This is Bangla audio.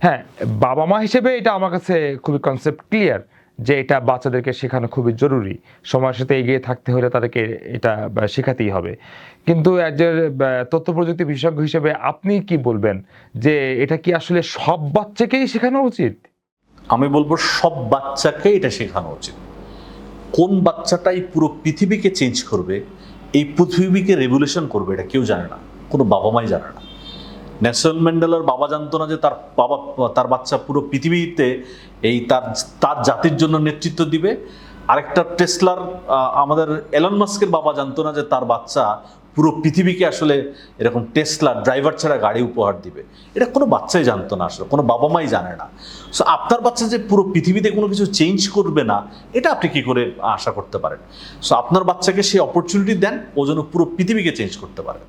হ্যাঁ, বাবা-মা হিসেবে এটা আমার কাছে খুবই কনসেপ্ট ক্লিয়ার যে এটা বাচ্চাদেরকে শেখানো খুবই জরুরি। সময়ের সাথে এগিয়ে থাকতে হলে তাদেরকে এটা শেখাতেই হবে। কিন্তু একজন তথ্য প্রযুক্তি বিশেষজ্ঞ হিসেবে আপনি কি বলবেন যে এটা কি আসলে সব বাচ্চাকেই শেখানো উচিত? আমি বলবো সব বাচ্চাকে এটা শেখানো উচিত। কোন বাচ্চাটাই পুরো পৃথিবীকে চেঞ্জ করবে, এই পৃথিবীকে রেভলিউশন করবে, এটা কেউ জানে না, কোনো বাবা মাই জানে না। নেলসন ম্যান্ডেলার বাবা জানতো না যে তার বাচ্চা পুরো পৃথিবীতে এই তার জাতির জন্য নেতৃত্ব দিবে। আরেকটা টেসলার আমাদের এলন মাস্কের বাবা জানতো না যে তার বাচ্চা পুরো পৃথিবীকে আসলে এরকম টেসলার ড্রাইভার ছাড়া গাড়ি উপহার দিবে। এটা কোনো বাচ্চাই জানতো না, আসলে কোনো বাবা মাই জানে না। সো আপনার বাচ্চা যে পুরো পৃথিবীতে কোনো কিছু চেঞ্জ করবে না, এটা আপনি কি করে আশা করতে পারেন? সো আপনার বাচ্চাকে সেই অপরচুনিটি দেন, ও যেন পুরো পৃথিবীকে চেঞ্জ করতে পারে।